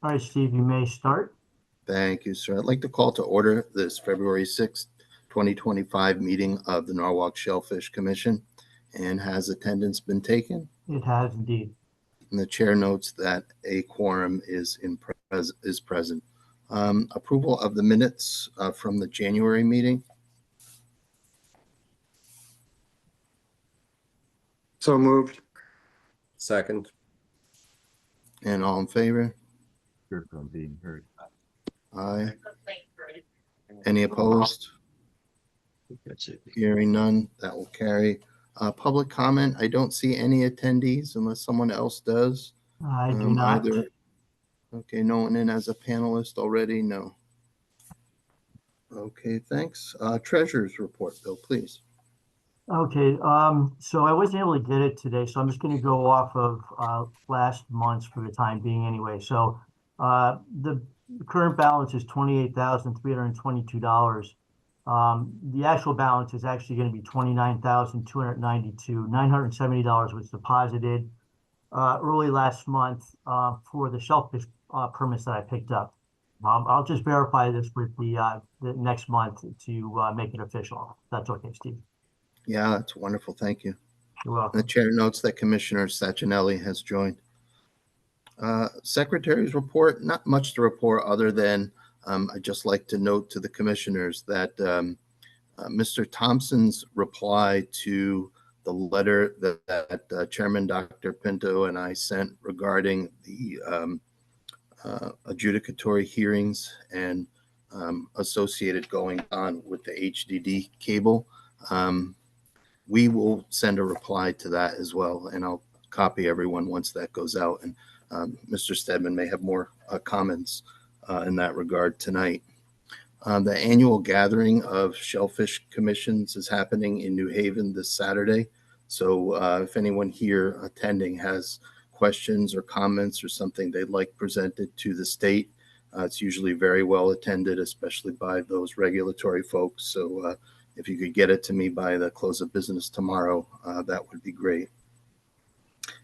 All right, Steve, you may start. Thank you, sir. I'd like to call to order this February 6th, 2025 meeting of the Norwalk Shellfish Commission. And has attendance been taken? It has indeed. And the chair notes that a quorum is present. Approval of the minutes from the January meeting. So moved. Second. And all in favor? Heard from being heard. Aye. Any opposed? That's it. Hearing none, that will carry. Public comment, I don't see any attendees unless someone else does. I do not. Okay, no one in as a panelist already? No. Okay, thanks. Treasurer's report, Bill, please. Okay, so I wasn't able to get it today, so I'm just going to go off of last month's for the time being anyway. So the current balance is $28,322. The actual balance is actually going to be $29,292. $970 was deposited early last month for the shellfish permits that I picked up. I'll just verify this with the next month to make it official. That's okay, Steve. Yeah, that's wonderful. Thank you. You're welcome. The chair notes that Commissioner Sacchinelli has joined. Secretary's report, not much to report other than I'd just like to note to the commissioners that Mr. Thompson's reply to the letter that Chairman Dr. Pinto and I sent regarding the adjudicatory hearings and associated going on with the HDD cable. We will send a reply to that as well, and I'll copy everyone once that goes out. And Mr. Stedman may have more comments in that regard tonight. The annual gathering of Shellfish Commissions is happening in New Haven this Saturday. So if anyone here attending has questions or comments or something they'd like presented to the state, it's usually very well attended, especially by those regulatory folks. So if you could get it to me by the close of business tomorrow, that would be great.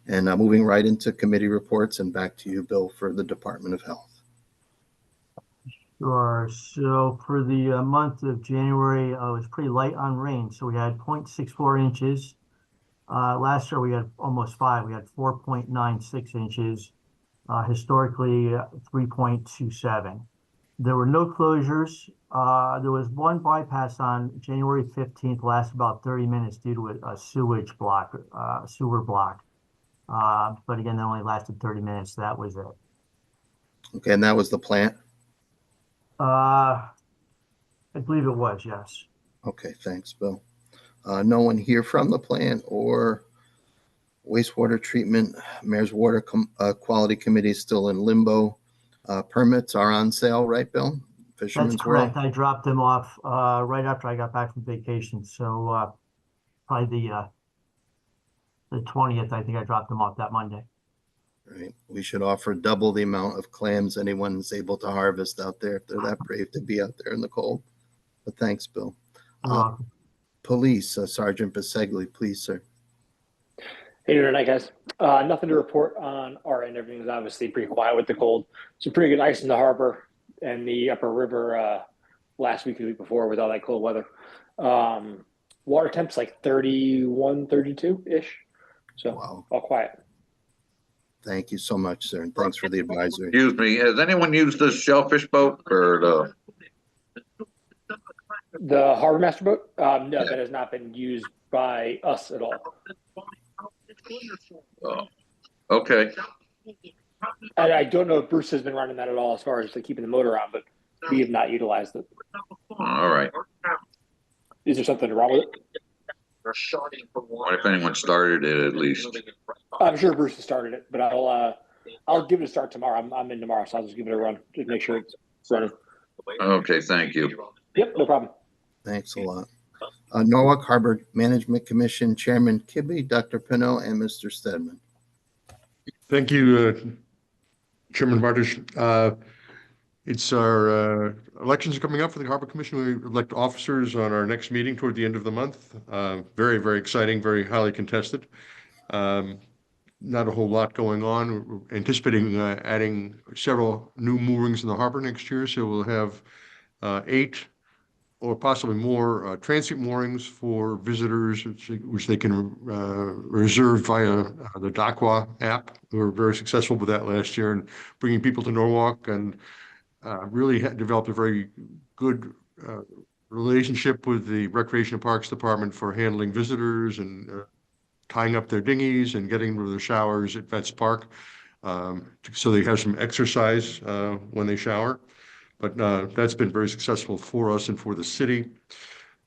And moving right into committee reports, and back to you, Bill, for the Department of Health. Sure. So for the month of January, it was pretty light on rain. So we had 0.64 inches. Last year we had almost 5. We had 4.96 inches. Historically, 3.27. There were no closures. There was one bypass on January 15th, lasted about 30 minutes due to a sewer block. But again, that only lasted 30 minutes. That was it. Okay, and that was the plant? I believe it was, yes. Okay, thanks, Bill. No one here from the plant or wastewater treatment. Mayor's Water Quality Committee is still in limbo. Permits are on sale, right, Bill? Fisherman's That's correct. World? I dropped them off right after I got back from vacation. So probably the 20th, I think I dropped them off that Monday. Right. We should offer double the amount of clams anyone's able to harvest out there if they're that brave to be out there in the cold. But thanks, Bill. Police, Sergeant Bisegli, please, sir. Hey, good night, guys. Nothing to report on our end. Everything's obviously pretty quiet with the cold. Some pretty good ice in the harbor and the upper river last week, the week before with all that cold weather. Water temps like 31, 32-ish. So Wow. All quiet. Thank you so much, sir, and thanks for the advisory. Excuse me, has anyone used this shellfish boat or The harbor master boat? No, that has not been used by us at all. Oh, okay. And I don't know if Bruce has been running that at all as far as keeping the motor on, but we have not utilized it. All right. Is there something wrong with it? What if anyone started it at least? I'm sure Bruce has started it, but I'll give it a start tomorrow. I'm in tomorrow, so I'll just give it a run to make sure it's running. Okay, thank you. Yep, no problem. Thanks a lot. Norwalk Harbor Management Commission Chairman Kibbe, Dr. Pinot, and Mr. Stedman. Thank you, Chairman Bartish. It's our elections are coming up for the Harbor Commission. We elect officers on our next meeting toward the end of the month. Very, very exciting, very highly contested. not a whole lot going on. We're anticipating adding several new moorings in the harbor next year, so we'll have 8 or possibly more transient moorings for visitors, which they can reserve via the Docwa app. We were very successful with that last year and bringing people to Norwalk, and really developed a very good relationship with the Recreation and Parks Department for handling visitors and tying up their dinghies and getting them to their showers at Vets Park, so they have some exercise when they shower. But that's been very successful for us and for the city.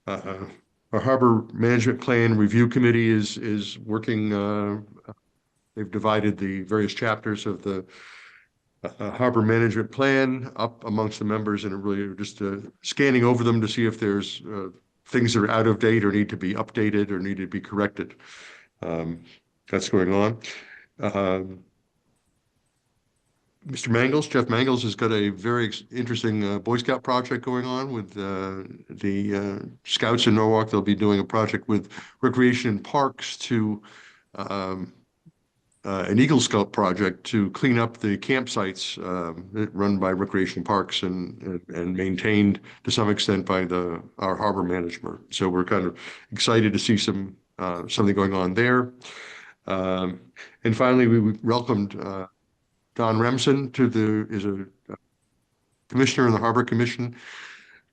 Our Harbor Management Plan Review Committee is working. They've divided the various chapters of the Harbor Management Plan up amongst the members, and really just scanning over them to see if there's things that are out of date or need to be updated or need to be corrected. That's going on. Mr. Mangles, Jeff Mangles, has got a very interesting Boy Scout project going on with the Scouts in Norwalk. They'll be doing a project with Recreation and Parks to an Eagle Scout project to clean up the campsites run by Recreation Parks and maintained to some extent by our harbor management. So we're kind of excited to see something going on there. And finally, we welcomed Don Remsen is a commissioner in the Harbor Commission.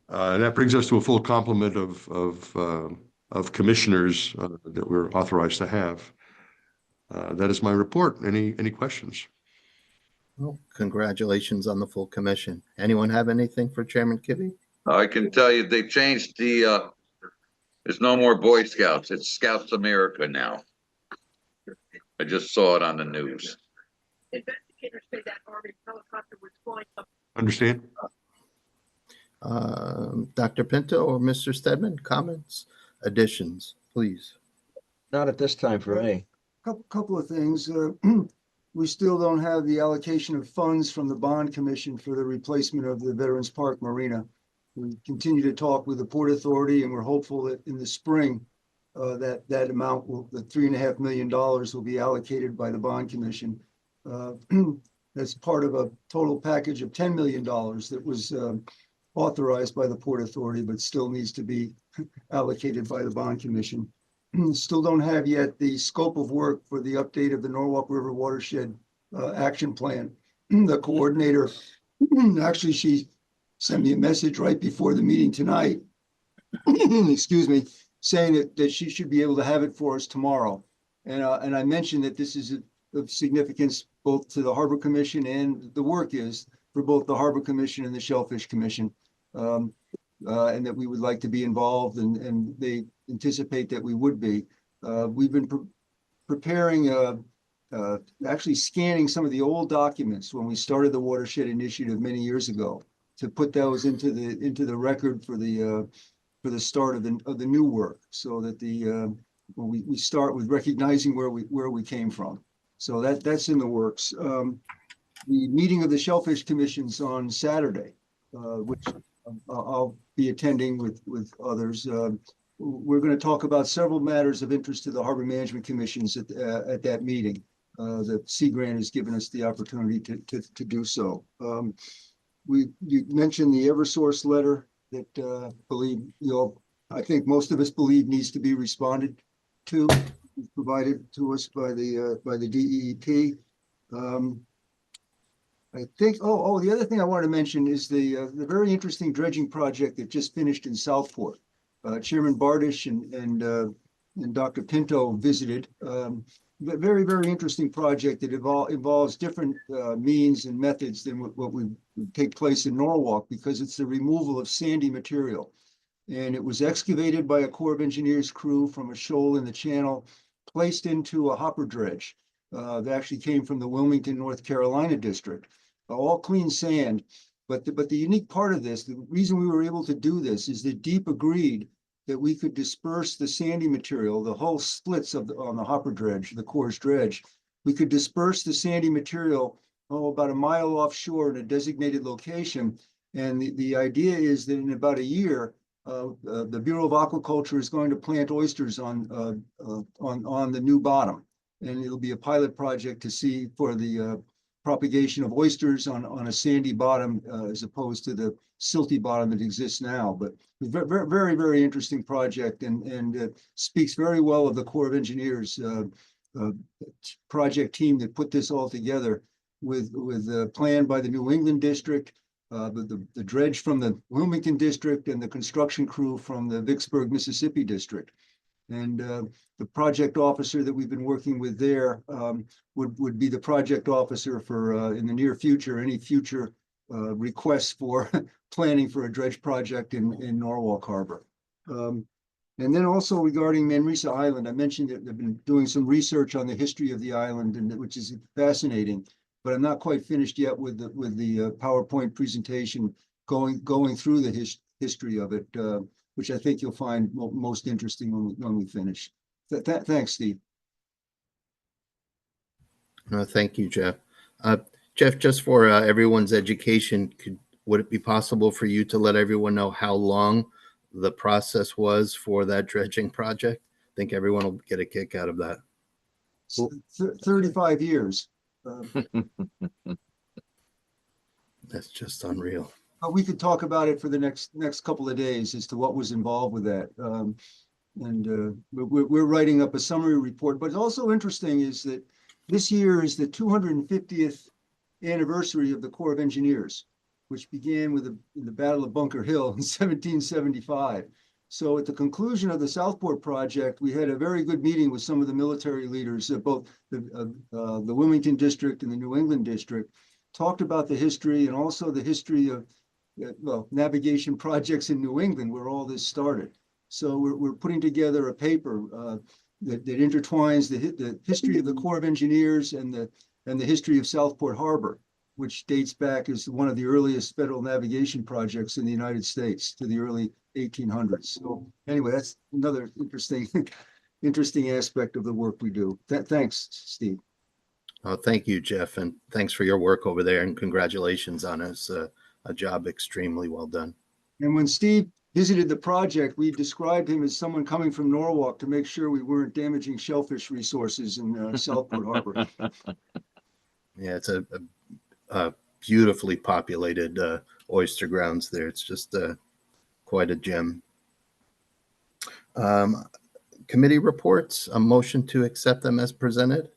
And that brings us to a full complement of commissioners that we're authorized to have. That is my report. Any questions? Well, congratulations on the full commission. Anyone have anything for Chairman Kibbe? I can tell you, they changed there's no more Boy Scouts. It's Scouts America now. I just saw it on the news. Investigators say that Army helicopter was flying up. Understand? Dr. Pinto or Mr. Stedman, comments, additions, please. Not at this time for me. Couple of things. We still don't have the allocation of funds from the bond commission for the replacement of the Veterans Park Marina. We continue to talk with the Port Authority, and we're hopeful that in the spring, that amount the $3.5 million will be allocated by the bond commission. That's part of a total package of $10 million that was authorized by the Port Authority, but still needs to be allocated by the bond commission. Still don't have yet the scope of work for the update of the Norwalk River Watershed Action Plan. The coordinator, actually, she sent me a message right before the meeting tonight, excuse me, saying that she should be able to have it for us tomorrow. And I mentioned that this is of significance both to the Harbor Commission, and the work is for both the Harbor Commission and the Shellfish Commission, and that we would like to be involved, and they anticipate that we would be. We've been preparing, actually scanning some of the old documents when we started the Watershed Initiative many years ago to put those into the record for the start of the new work, so that we start with recognizing where we came from. So that's in the works. The meeting of the Shellfish Commission's on Saturday, which I'll be attending with others. We're going to talk about several matters of interest to the Harbor Management Commissions at that meeting. The Sea Grant has given us the opportunity to do so. You mentioned the Eversource letter that I think most of us believe needs to be responded to, provided to us by the DEEP. I think, the other thing I wanted to mention is the very interesting dredging project that just finished in Southport. Chairman Bardish and Dr. Pinto visited. Very, very interesting project that involves different means and methods than what would take place in Norwalk, because it's the removal of sandy material. And it was excavated by a Corps of Engineers crew from a shoal in the channel, placed into a hopper dredge that actually came from the Wilmington, North Carolina district. All clean sand. But the unique part of this, the reason we were able to do this, is that DEEP agreed that we could disperse the sandy material, the whole splits on the hopper dredge, the Corps' dredge. We could disperse the sandy material about a mile offshore in a designated location. And the idea is that in about a year, the Bureau of Aquaculture is going to plant oysters on the new bottom. and it'll be a pilot project to see for the propagation of oysters on a sandy bottom as opposed to the silty bottom that exists now. But very, very, very interesting project, and speaks very well of the Corps of Engineers project team that put this all together with a plan by the New England district, the dredge from the Wilmington district, and the construction crew from the Vicksburg, Mississippi district. And the project officer that we've been working with there would be the project officer for in the near future, any future requests for planning for a dredge project in Norwalk Harbor. And then also regarding Manresa Island, I mentioned that I've been doing some research on the history of the island, and which is fascinating, but I'm not quite finished yet with the PowerPoint presentation going through the history of it, which I think you'll find most interesting when we finish. Thanks, Steve. Thank you, Jeff. Jeff, just for everyone's education, would it be possible for you to let everyone know how long the process was for that dredging project? I think everyone will get a kick out of that. 35 years. That's just unreal. We could talk about it for the next couple of days as to what was involved with that. We're writing up a summary report, but it's also interesting is that this year is the 250th anniversary of the Corps of Engineers, which began with the Battle of Bunker Hill in 1775. So at the conclusion of the Southport project, we had a very good meeting with some of the military leaders of both the Wilmington district and the New England district, talked about the history and also the history of navigation projects in New England, where all this started. So we're putting together a paper that intertwines the history of the Corps of Engineers and the history of Southport Harbor, which dates back as one of the earliest federal navigation projects in the United States to the early 1800s. So anyway, that's another interesting aspect of the work we do. Thanks, Steve. Thank you, Jeff, and thanks for your work over there, and congratulations on a job extremely well done. And when Steve visited the project, we described him as someone coming from Norwalk to make sure we weren't damaging shellfish resources in Southport Harbor. Yeah, it's a beautifully populated oyster grounds there. It's just quite a gem. Committee reports, a motion to accept them as presented.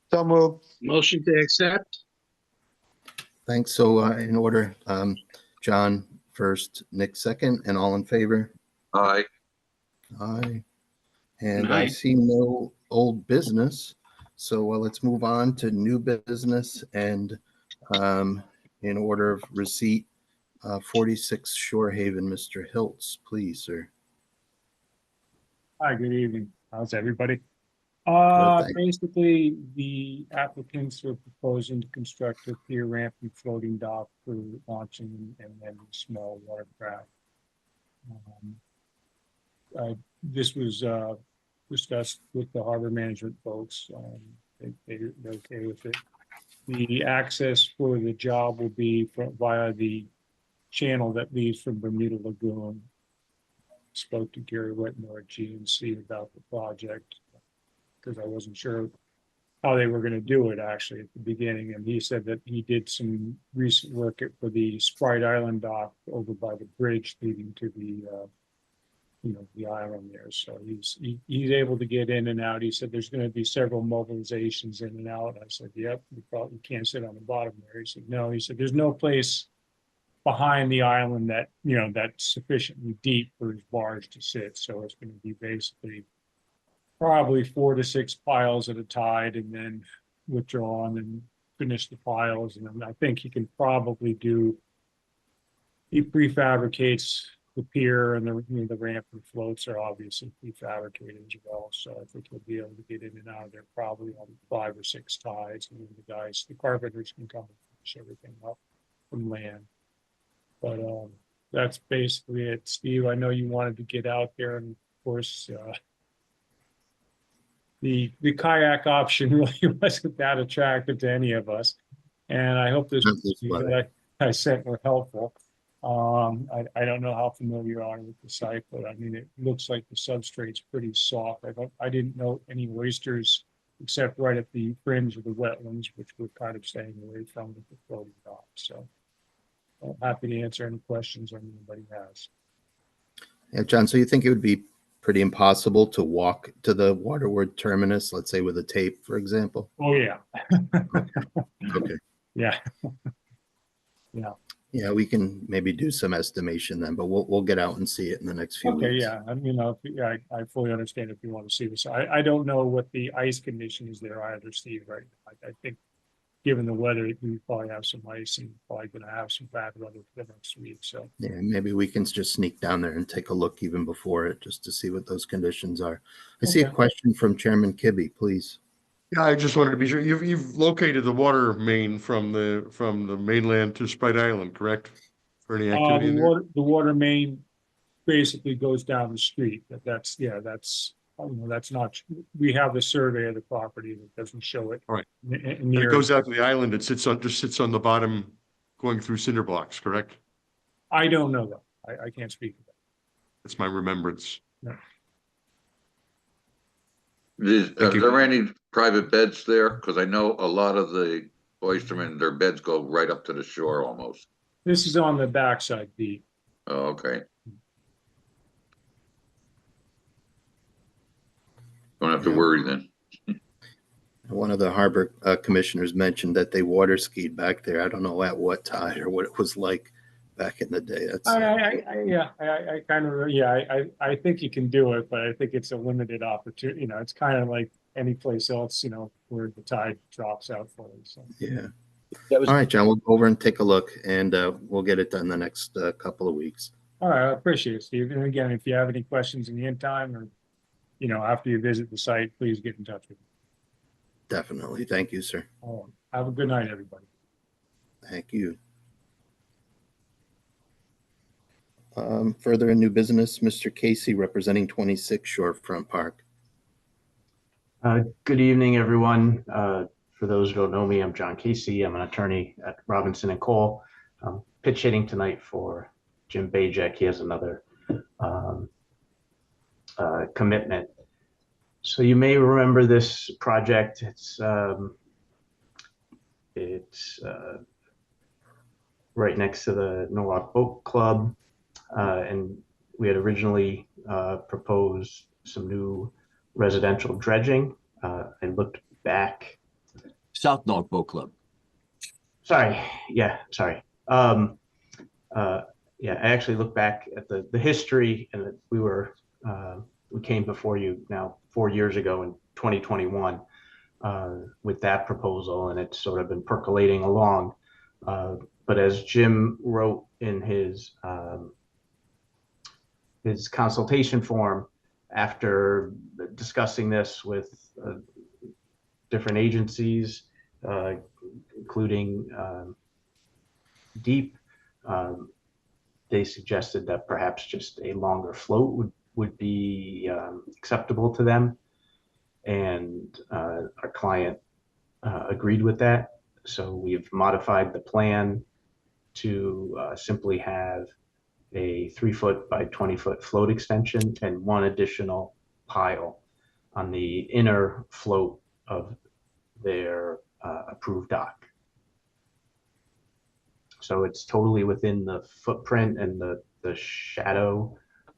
So moved. Motion to accept? Thanks. So in order, John first, Nick second, and all in favor? Aye. Aye. And I Aye. see no old business. So let's move on to new business, and in order of receipt, 46 Shorehaven, Mr. Hiltz, please, sir. Hi, good evening. How's everybody? thanks. Basically, the applicants are proposing to construct a pier ramp and floating dock for launching and then small watercraft. This was discussed with the harbor management folks. They're okay with it. The access for the job will be via the channel that leads from Bermuda Lagoon. Spoke to Gary Whitmore at GNC about the project, because I wasn't sure how they were going to do it actually at the beginning. And he said that he did some recent work for the Sprite Island dock over by the bridge leading to the, the island there. So he's able to get in and out. He said there's going to be several mobilizations in and out. I said, yep, you probably can't sit on the bottom there. He said, no. He said, there's no place behind the island that, that's sufficiently deep for his barge to sit. So it's going to be basically probably 4 to 6 piles at a tide, and then withdraw and then finish the piles. And then I think he can probably he prefabricates the pier, and the ramp and floats are obviously prefabricated as well. So I think he'll be able to get in and out of there probably on 5 or 6 tides. And then the carpenters can come and finish everything up from land. But that's basically it. Steve, I know you wanted to get out there, and of course, the kayak option really wasn't that attractive to any of us. And I hope this that I sent were helpful. I don't know how familiar you are with the site, but I mean, it looks like the substrate's pretty soft. I didn't note any oysters except right at the fringe of the wetlands, which we're kind of staying away from with the floating dock. So I'm happy to answer any questions anybody has. Yeah, John, so you think it would be pretty impossible to walk to the waterward terminus, let's say with a tape, for example? Oh, yeah. Okay. Yeah. Yeah. Yeah, we can maybe do some estimation then, but we'll get out and see it in the next few Okay, weeks. yeah, yeah, I fully understand if you want to see this. I don't know what the ice condition is there either, Steve, right? I think given the weather, we probably have some ice and probably gonna have some bad weather for the next week, so. Yeah, maybe we can just sneak down there and take a look even before it, just to see what those conditions are. I see a Okay. question from Chairman Kibbe, please. Yeah, I just wanted to be sure, you've located the water main from the mainland to Sprite Island, correct? For any activity in there? The water main basically goes down the street, but that's that's not, we have the survey of the property that doesn't show it. All right. When Near, it goes out to the island, it just sits on the bottom, going through cinder blocks, correct? I don't know that. I can't speak to that. That's my remembrance. Are Thank you. there any private beds there? Because I know a lot of the oystermen, their beds go right up to the shore almost. This is on the backside, the, Oh, okay. Don't have to worry then. One of the harbor commissioners mentioned that they water skied back there. I don't know at what tide or what it was like back in the day. That's I kind of, I think you can do it, but I think it's a limited opportunity. It's kind of like any place else, where the tide drops out for you. So. yeah. That was All right, John, we'll go over and take a look, and we'll get it done the next couple of weeks. All right, I appreciate it, Steve. And again, if you have any questions in the meantime or, after you visit the site, please get in touch with me. Definitely. Thank you, sir. Have a good night, everybody. Thank you. Further in new business, Mr. Casey representing 26 Shorefront Park. Good evening, everyone. For those who don't know me, I'm John Casey. I'm an attorney at Robinson and Cole. I'm pitch hitting tonight for Jim Bajek. He has another commitment. So you may remember this project. It's right next to the Norwalk Boat Club, and we had originally proposed some new residential dredging. I looked back. South Norwalk Boat Club. Sorry. Yeah. Sorry. Yeah, I actually looked back at the history, and we came before you now 4 years ago in 2021 with that proposal, and it's sort of been percolating along. But as Jim wrote in his consultation form, after discussing this with different agencies, including DEEP, they suggested that perhaps just a longer float would be acceptable to them. And our client agreed with that. So we've modified the plan to simply have a 3-foot by 20-foot float extension and one additional pile on the inner float of their approved dock. So it's totally within the footprint and the shadow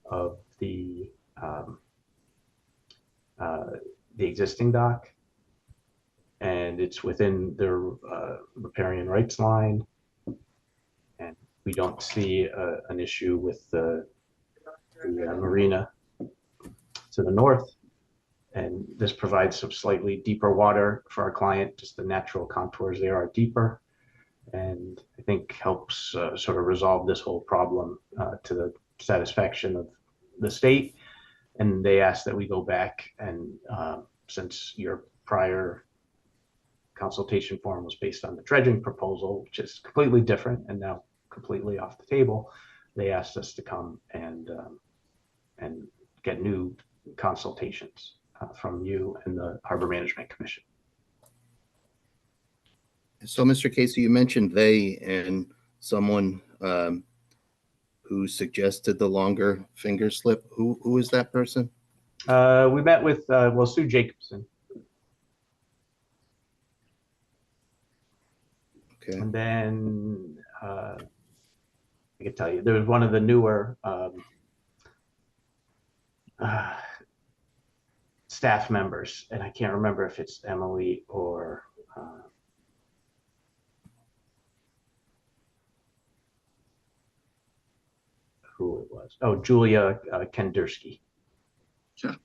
of the existing dock, and it's within their riparian rights line, and we don't see an issue with the marina to the north. And this provides some slightly deeper water for our client. Just the natural contours there are deeper, and I think helps sort of resolve this whole problem to the satisfaction of the state. And they asked that we go back and since your prior consultation form was based on the dredging proposal, which is completely different and now completely off the table, they asked us to come and get new consultations from you and the Harbor Management Commission. So, Mr. Casey, you mentioned they and someone who suggested the longer finger slip. Who is that person? We met with, well, Sue Jacobson. Okay. And then I can tell you, there was one of the newer staff members, and I can't remember if it's Emily or who it was. Oh, Julia Kendersky. Sure.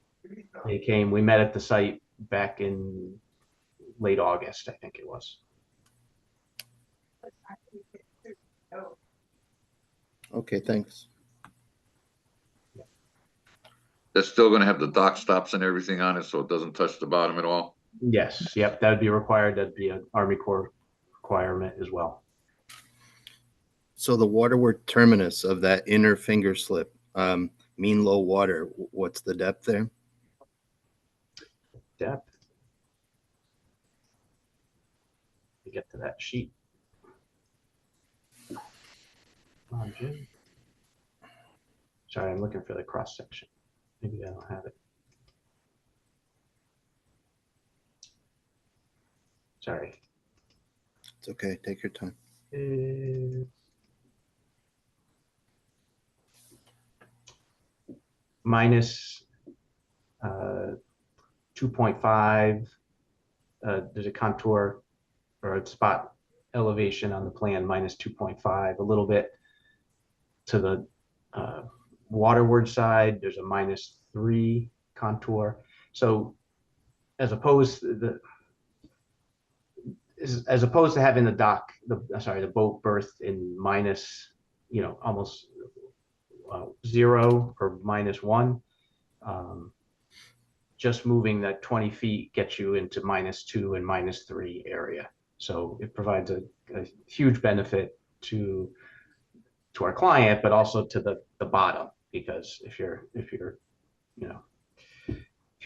They came, we met at the site back in late August, I think it was. Okay, thanks. That's still gonna have the dock stops and everything on it, so it doesn't touch the bottom at all? Yes, yep, that'd be required. That'd be an Army Corps requirement as well. So the waterward terminus of that inner finger slip, mean low water, what's the depth there? Depth. To get to that sheet. Come on, Jim. Sorry, I'm looking for the cross section. Maybe I don't have it. Sorry. It's okay, take your time. Minus 2.5. There's a contour or a spot elevation on the plan, minus 2.5. A little bit to the waterward side, there's a -3 contour. So as opposed to having the dock, the boat berth in minus, almost 0 or -1, just moving that 20 feet gets you into -2 and -3 area. So it provides a huge benefit to our client, but also to the bottom, because if you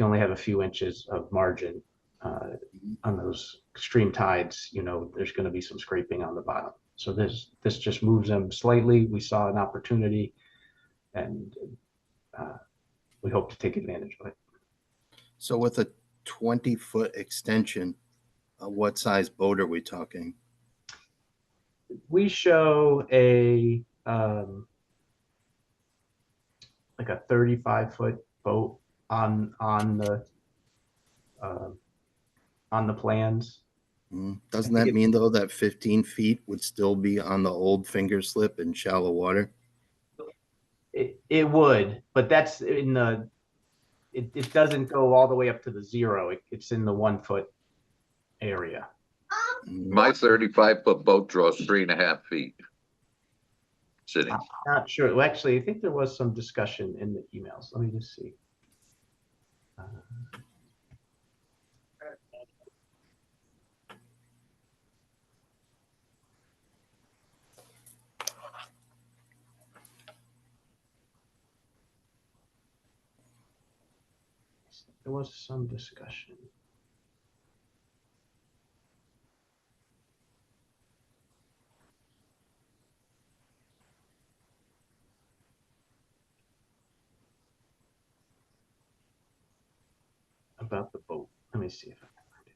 only have a few inches of margin on those extreme tides, there's going to be some scraping on the bottom. So this just moves them slightly. We saw an opportunity, and we hope to take advantage of it. So with a 20-foot extension, what size boat are we talking? We show a like a 35-foot boat on the plans. Doesn't that mean though that 15 feet would still be on the old finger slip in shallow water? It would, but that's in the. It doesn't go all the way up to the 0. It's in the 1 foot area. My 35-foot boat draws 3.5 feet. Sitting. I'm not sure. Well, actually, I think there was some discussion in the emails. Let me just see. There was some discussion. About the boat. Let me see if I can find it.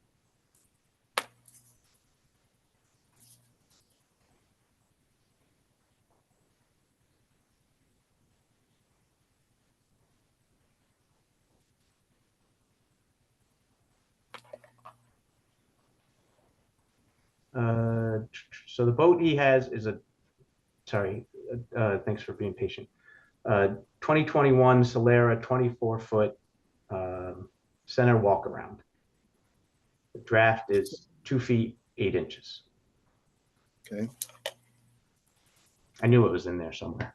So the boat he has is thanks for being patient. 2021 Solera 24-foot center walk around. The draft is 2 feet 8 inches. Okay. I knew it was in there somewhere.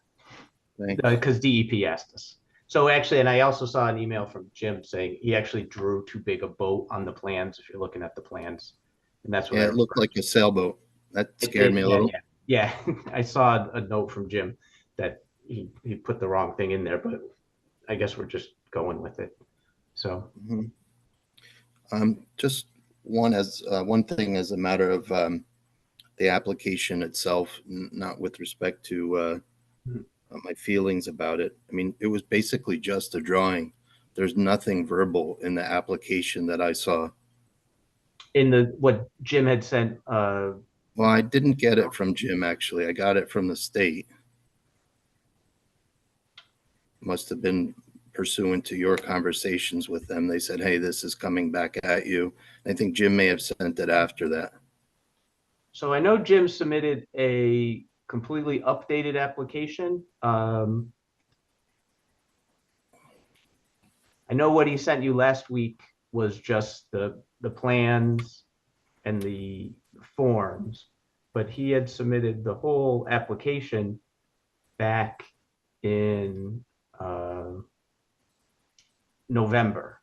Thanks. Because DEP asked us. So actually, and I also saw an email from Jim saying he actually drew too big a boat on the plans. If you're looking at the plans, and that's what it looked like a sailboat. That scared me a little. Yeah. I saw a note from Jim that he put the wrong thing in there, but I guess we're just going with it. So just one thing as a matter of the application itself, not with respect to my feelings about it. I mean, it was basically just a drawing. There's nothing verbal in the application that I saw. In what Jim had sent, Well, I didn't get it from Jim, actually. I got it from the state. Must have been pursuant to your conversations with them. They said, hey, this is coming back at you. I think Jim may have sent it after that. so I know Jim submitted a completely updated application. I know what he sent you last week was just the plans and the forms, but he had submitted the whole application back in November.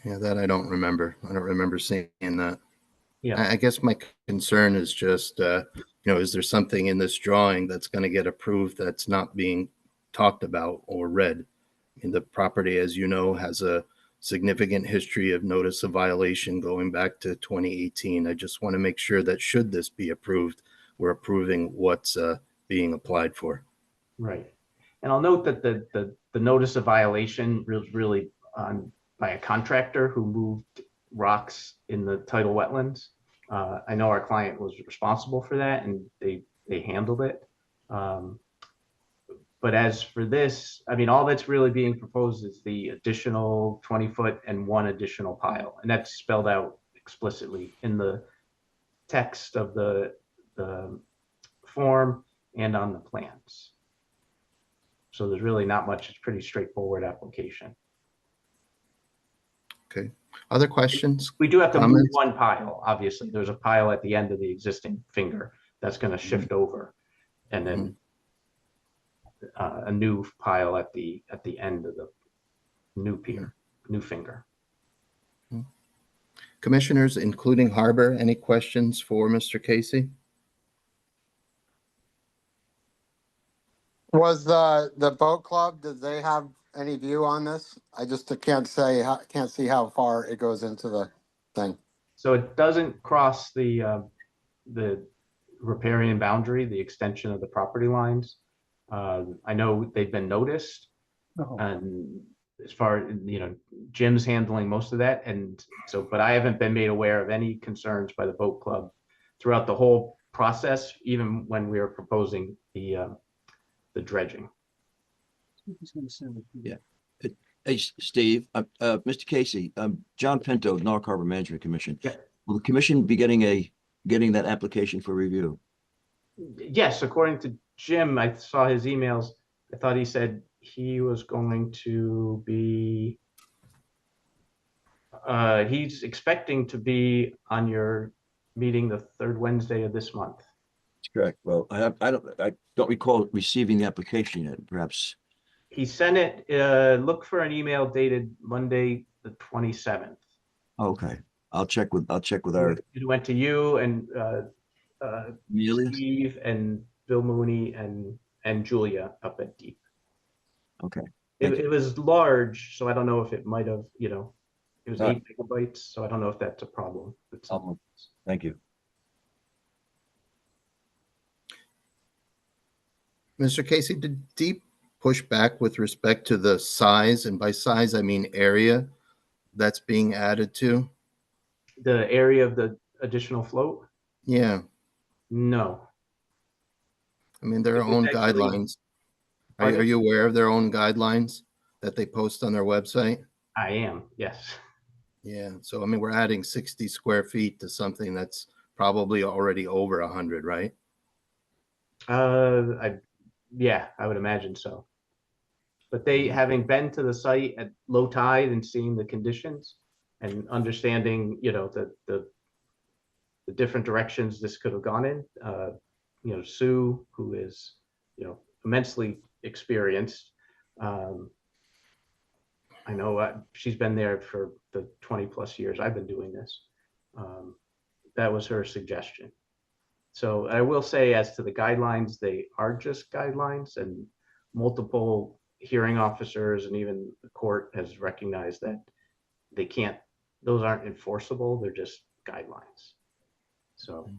Yeah, that I don't remember. I don't remember seeing that. Yeah. I guess my concern is just, is there something in this drawing that's going to get approved that's not being talked about or read? And the property, as you know, has a significant history of notice of violation going back to 2018. I just want to make sure that should this be approved, we're approving what's being applied for. Right. And I'll note that the notice of violation was really by a contractor who moved rocks in the tidal wetlands. I know our client was responsible for that, and they handled it. But as for this, I mean, all that's really being proposed is the additional 20-foot and one additional pile. And that's spelled out explicitly in the text of the form and on the plans. So there's really not much. It's pretty straightforward application. Okay. Other questions? We do have to comments? move one pile. Obviously, there's a pile at the end of the existing finger that's going to shift over, and then a new pile at the end of the new pier, new finger. Commissioners, including Harbor, any questions for Mr. Casey? Was the boat club, did they have any view on this? I just can't see how far it goes into the thing. So it doesn't cross the riparian boundary, the extension of the property lines. I know they've been noticed, and as far, Jim's handling most of that, and so, but I haven't been made aware of any concerns by the boat club throughout the whole process, even when we were proposing the dredging. Yeah. Hey, Steve, Mr. Casey, John Pinto, North Harbor Management Commission. Yeah. Will the commission be getting that application for review? Yes, according to Jim, I saw his emails. I thought he said he was going to be, he's expecting to be on your meeting the third Wednesday of this month. That's correct. Well, I don't recall receiving the application yet. Perhaps he sent it. Look for an email dated Monday the 27th. Okay, I'll check with our. It went to you and Amelia? Steve and Bill Mooney and Julia up at Deep. Okay. It was large, so I don't know if it might have, it was 8 megabytes, so I don't know if that's a problem. Thank you. Mr. Casey, did Deep push back with respect to the size, and by size I mean area, that's being added to? The area of the additional float? Yeah. No. I mean, their own guidelines. Are you aware of their own guidelines that they post on their website? I am, yes. Yeah. So, I mean, we're adding 60 square feet to something that's probably already over 100, right? Yeah, I would imagine so. But they, having been to the site at low tide and seeing the conditions and understanding, the different directions this could have gone in, Sue, who is, immensely experienced. I know she's been there for the 20 plus years I've been doing this. That was her suggestion. So I will say, as to the guidelines, they are just guidelines, and multiple hearing officers and even the court has recognized that those aren't enforceable. They're just guidelines. So,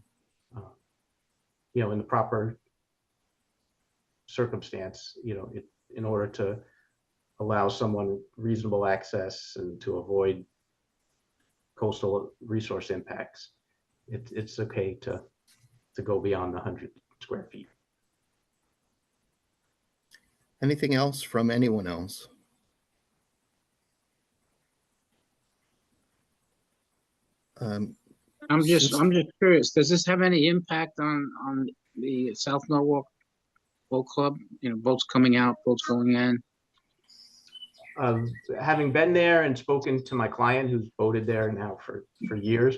in the proper circumstance, in order to allow someone reasonable access and to avoid coastal resource impacts, it's okay to go beyond the 100 square feet. Anything else from anyone else? I'm just curious, does this have any impact on the South Norwalk Boat Club? Boats coming out, boats going in? Having been there and spoken to my client who's boated there now for years,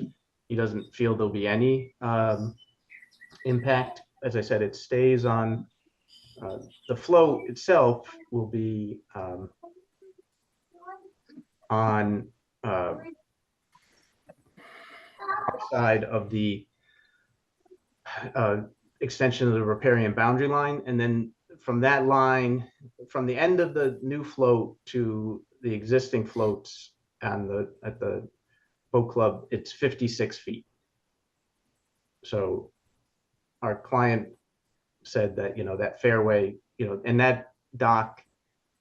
he doesn't feel there'll be any impact. As I said, it stays on the float itself will be on outside of the extension of the riparian boundary line, and then from that line, from the end of the new float to the existing floats at the boat club, it's 56 feet. So our client said that that fairway, and that dock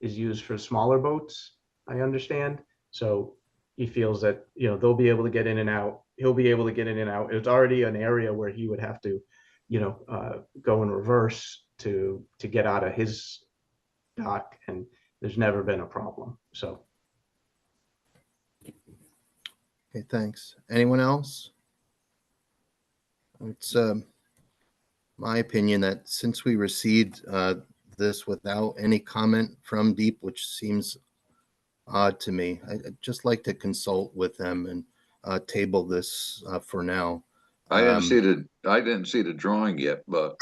is used for smaller boats, I understand. So he feels that they'll be able to get in and out. He'll be able to get in and out. It's already an area where he would have to go in reverse to get out of his dock, and there's never been a problem. So Okay, thanks. Anyone else? It's my opinion that since we received this without any comment from Deep, which seems odd to me, I'd just like to consult with them and table this for now. I didn't see the drawing yet, but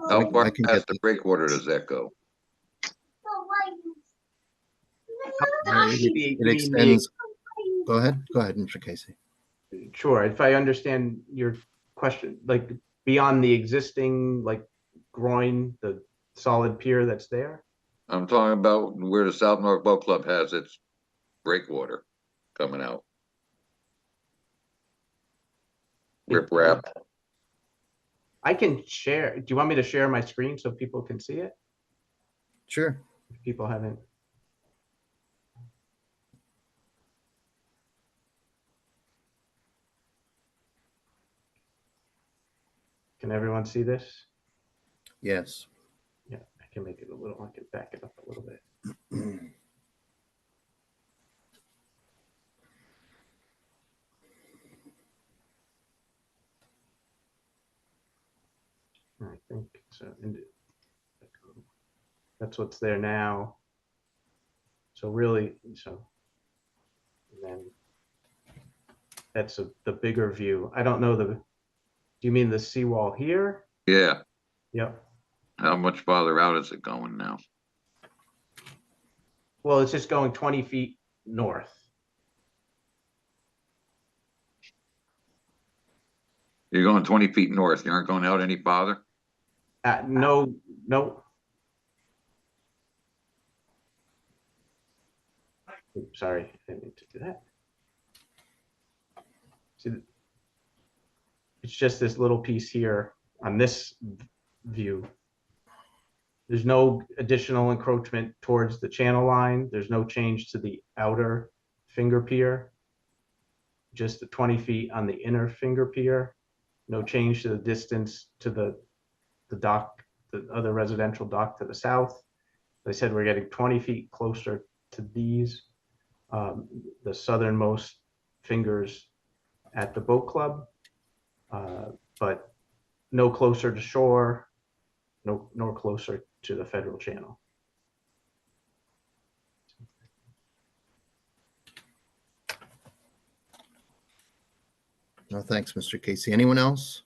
how I far can past get the breakwater does that go? It extends. Go ahead, Mr. Casey. Sure. If I understand your question, like beyond the existing groin, the solid pier that's there? I'm talking about where the South North Boat Club has its breakwater coming out. Rip wrap. I can share. Do you want me to share my screen so people can see it? Sure. If people haven't. Can everyone see this? Yes. Yeah, I can make it a little, I can back it up a little bit. I think so. That's what's there now. So really, and then that's the bigger view. I don't know do you mean the seawall here? Yeah. Yep. How much farther out is it going now? Well, it's just going 20 feet north. You're going 20 feet north. You aren't going out any farther? No. Oops, sorry, I didn't mean to do that. See, it's just this little piece here on this view. There's no additional encroachment towards the channel line. There's no change to the outer finger pier. Just the 20 feet on the inner finger pier. No change to the distance to the dock, the other residential dock to the south. They said we're getting 20 feet closer to these, the southernmost fingers at the boat club, but no closer to shore, nor closer to the federal channel. No, thanks, Mr. Casey. Anyone else?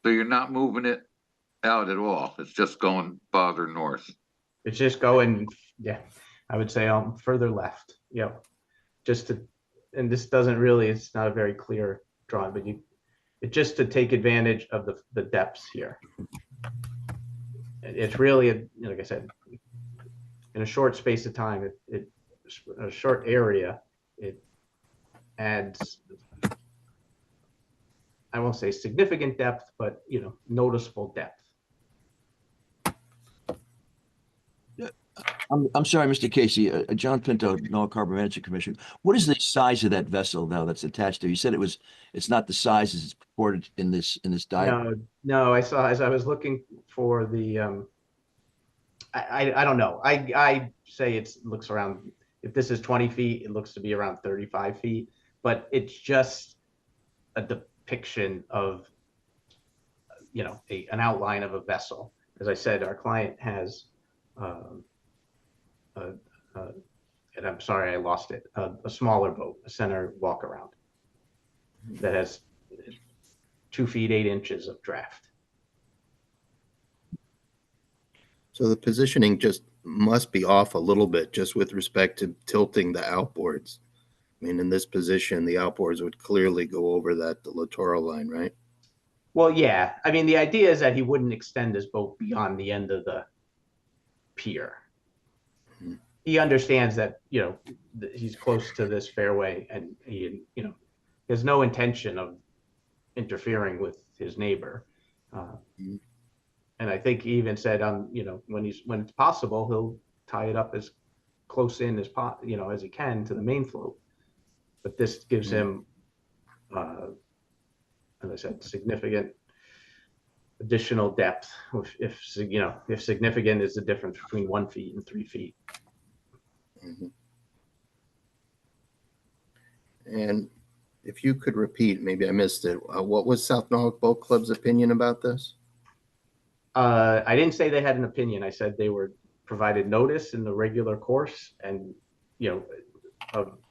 So you're not moving it out at all. It's just going farther north. It's just going, yeah, I would say further left. Yep. And this doesn't really, it's not a very clear drawing, but it's just to take advantage of the depths here. It's really, like I said, in a short space of time, a short area, it adds, I won't say significant depth, but noticeable depth. I'm sorry, Mr. Casey, John Pinto, North Harbor Management Commission. What is the size of that vessel now that's attached there? You said it's not the size as it's reported in this diagram. No, I saw, as I was looking for the, I don't know. I say looks around, if this is 20 feet, it looks to be around 35 feet, but it's just a depiction of, an outline of a vessel. As I said, our client has, and I'm sorry, I lost it, a smaller boat, a center walk around that has 2 feet 8 inches of draft. So the positioning just must be off a little bit just with respect to tilting the outboards. I mean, in this position, the outboards would clearly go over the littoral line, right? Well, yeah. I mean, the idea is that he wouldn't extend his boat beyond the end of the pier. Mhm. He understands that, he's close to this fairway and he has no intention of interfering with his neighbor. Mhm. And I think he even said, when it's possible, he'll tie it up as close in as as he can to the main float. But this gives him, as I said, significant additional depth. If significant is the difference between 1 feet and 3 feet. Mhm. And if you could repeat, maybe I missed it, what was South Norwalk Boat Club's opinion about this? I didn't say they had an opinion. I said they were provided notice in the regular course, and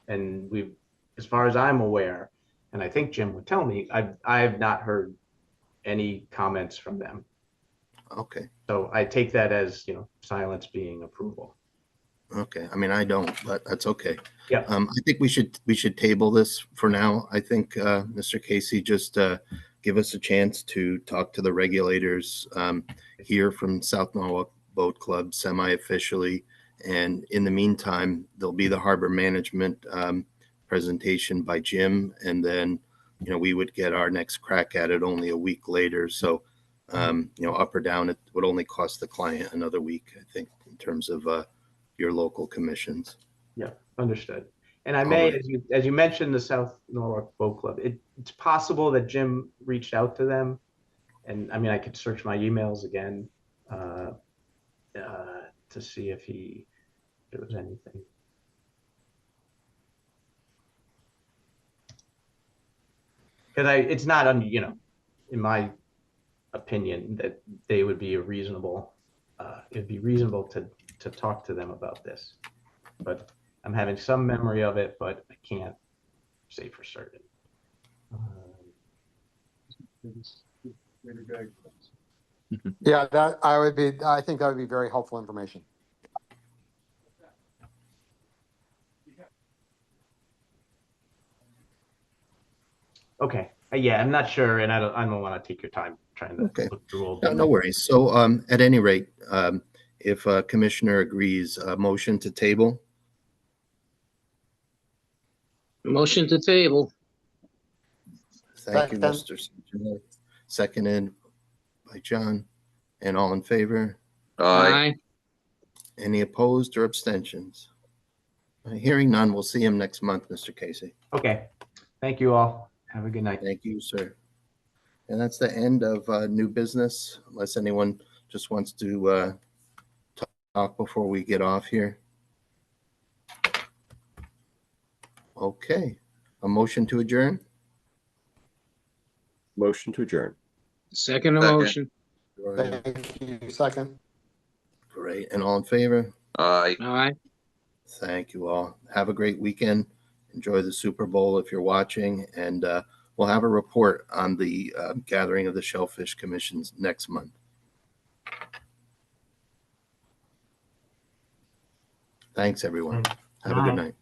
and we've, as far as I'm aware, and I think Jim would tell me, I have not heard any comments from them. Okay. So I take that as silence being approval. Okay. I mean, I don't, but that's okay. Yeah. I think we should table this for now. I think Mr. Casey, just give us a chance to talk to the regulators, hear from South Norwalk Boat Club semi-officially, and in the meantime, there'll be the harbor management presentation by Jim, and then we would get our next crack at it only a week later. So up or down, it would only cost the client another week, I think, in terms of your local commissions. Yeah, understood. And I may, Right. as you mentioned, the South Norwalk Boat Club, it's possible that Jim reached out to them. And I mean, I could search my emails again to see if there was anything. Because it's not, in my opinion, that they would be it'd be reasonable to talk to them about this. But I'm having some memory of it, but I can't say for certain. Yeah, I think that would be very helpful information. Okay. Yeah, I'm not sure, and I don't want to take your time trying to look through all. No worries. So at any rate, if Commissioner agrees, motion to table. Motion to table. Thank you, Mr. Santana. Seconded by John. And all in favor? Aye. Any opposed or abstentions? Hearing none, we'll see him next month, Mr. Casey. Okay. Thank you all. Have a good night. Thank you, sir. And that's the end of new business, unless anyone just wants to talk before we get off here. Okay. A motion to adjourn? Motion to adjourn. Second motion. Thank you. Second. Great. And all in favor? Aye. Aye. Thank you all. Have a great weekend. Enjoy the Super Bowl if you're watching. And we'll have a report on the gathering of the Shellfish Commissions next month. Thanks, everyone. Have a good night.